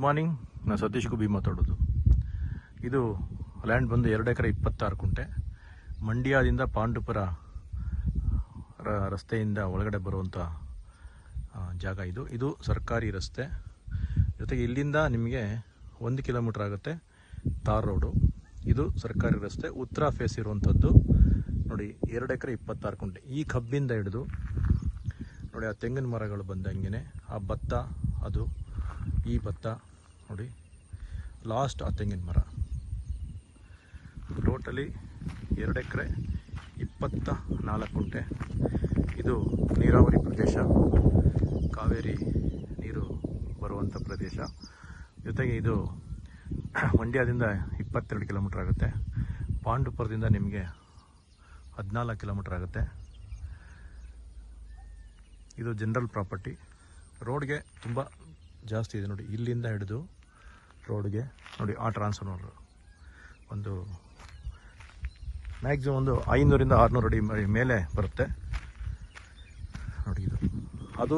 Morning, ನಾನು ಸತೀಶ್ ಗುಬ್ಬಿ ಮಾತಾಡೋದು. ಇದು ಲ್ಯಾಂಡ್ ಬಂದು 2 ಎಕರೆ 26 ಕುಂಟೆ. ಮಂಡ್ಯದಿಂದ ಪಾಂಡುಪುರ ರಸ್ತೆಯಿಂದ ಒಳಗಡೆ ಬರುವಂಥ ಜಾಗ ಇದು ಸರ್ಕಾರಿ ರಸ್ತೆ. ಜೊತೆಗೆ ಇಲ್ಲಿಂದ ನಿಮಗೆ 1 ಕಿಲೋಮೀಟ್ರ್ ಆಗುತ್ತೆ ತಾರ್ ರೋಡು. ಇದು ಸರ್ಕಾರಿ ರಸ್ತೆ, ಉತ್ತರ ಫೇಸ್ ಇರುವಂಥದ್ದು. ನೋಡಿ, 2 ಎಕರೆ 26 ಕುಂಟೆ. ಈ ಕಬ್ಬಿಂದ ಹಿಡಿದು ನೋಡಿ, ಆ ತೆಂಗಿನ ಮರಗಳು ಬಂದಂಗೆ, ಆ ಭತ್ತ, ಅದು ಈ ಭತ್ತ ನೋಡಿ, ಲಾಸ್ಟ್ ಆ ತೆಂಗಿನ ಮರ. ಟೋಟಲಿ 2 ಎಕರೆ 24 ಕುಂಟೆ. ಇದು ನೀರಾವರಿ ಪ್ರದೇಶ, ಕಾವೇರಿ ನೀರು ಬರುವಂಥ ಪ್ರದೇಶ. ಜೊತೆಗೆ ಇದು ಮಂಡ್ಯದಿಂದ 22 ಕಿಲೋಮೀಟ್ರ್ ಆಗುತ್ತೆ. ಪಾಂಡುಪುರದಿಂದ ನಿಮಗೆ 14 ಕಿಲೋಮೀಟ್ರ್ ಆಗುತ್ತೆ. ಇದು ಜನರಲ್ ಪ್ರಾಪರ್ಟಿ. ರೋಡ್ಗೆ ತುಂಬ ಜಾಸ್ತಿ ಇದೆ ನೋಡಿ, ಇಲ್ಲಿಂದ ಹಿಡಿದು ರೋಡ್ಗೆ ನೋಡಿ, ಆ ಟ್ರಾನ್ಸ್ಫಾರ್ಮರ್ ಒಂದು ಮ್ಯಾಕ್ಸಿಮಮ್ ಒಂದು 500ರಿಂದ 600 ಅಡಿ ಮೇಲೆ ಬರುತ್ತೆ ನೋಡಿ. ಇದು ಅದು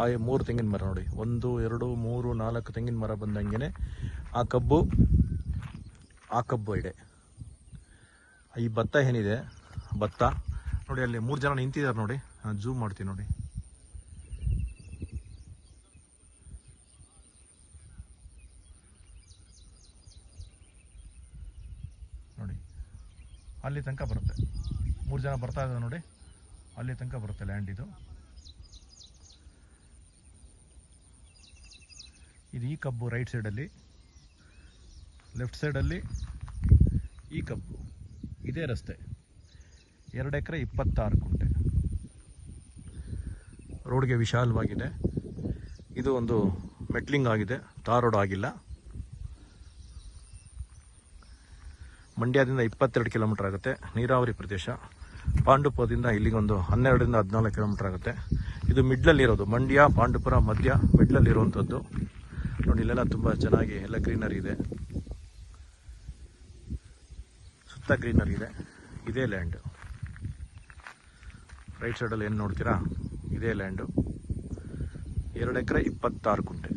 ಆ 3 ತೆಂಗಿನ ಮರ ನೋಡಿ, 1 2 3 4 ತೆಂಗಿನ ಮರ ಬಂದಂಗೆ ಆ ಕಬ್ಬು ಇದೆ. ಈ ಭತ್ತ ಏನಿದೆ, ಭತ್ತ ನೋಡಿ, ಅಲ್ಲಿ 3 ಜನ ನಿಂತಿದ್ದಾರೆ ನೋಡಿ. ನಾನು ಜೂಮ್ ಮಾಡ್ತೀನಿ ನೋಡಿ. ನೋಡಿ, ಅಲ್ಲಿ ತನಕ ಬರುತ್ತೆ. 3 ಜನ ಬರ್ತಾ ಇದ್ದಾರೆ ನೋಡಿ, ಅಲ್ಲಿ ತನಕ ಬರುತ್ತೆ ಲ್ಯಾಂಡ್. ಇದು ಈ ಕಬ್ಬು ರೈಟ್ ಸೈಡಲ್ಲಿ, ಲೆಫ್ಟ್ ಸೈಡಲ್ಲಿ ಈ ಕಬ್ಬು. ಇದೇ ರಸ್ತೆ, 2 ಎಕರೆ 26 ಕುಂಟೆ. ರೋಡ್ಗೆ ವಿಶಾಲವಾಗಿದೆ. ಇದು ಒಂದು ಮೆಟ್ಲಿಂಗ್ ಆಗಿದೆ, ತಾರ್ ರೋಡ್ ಆಗಿಲ್ಲ. ಮಂಡ್ಯದಿಂದ 22 ಕಿಲೋಮೀಟ್ರ್ ಆಗುತ್ತೆ, ನೀರಾವರಿ ಪ್ರದೇಶ. ಪಾಂಡುಪುರದಿಂದ ಇಲ್ಲಿಗೊಂದು 12ರಿಂದ 14 ಕಿಲೋಮೀಟ್ರ್ ಆಗುತ್ತೆ. ಇದು ಮಿಡ್ಲಲ್ಲಿರೋದು, ಮಂಡ್ಯ ಪಾಂಡುಪುರ ಮಧ್ಯ ಮಿಡ್ಲಲ್ಲಿರುವಂಥದ್ದು ನೋಡಿ. ಇಲ್ಲೆಲ್ಲ ತುಂಬ ಚೆನ್ನಾಗಿ ಎಲ್ಲ ಗ್ರೀನರಿ ಇದೆ, ಸುತ್ತ ಗ್ರೀನರಿ ಇದೆ. ಇದೇ ಲ್ಯಾಂಡು, ರೈಟ್ ಸೈಡಲ್ಲಿ ಏನು ನೋಡ್ತೀರಾ, ಇದೇ ಲ್ಯಾಂಡು. 2 ಎಕರೆ 26 ಕುಂಟೆ.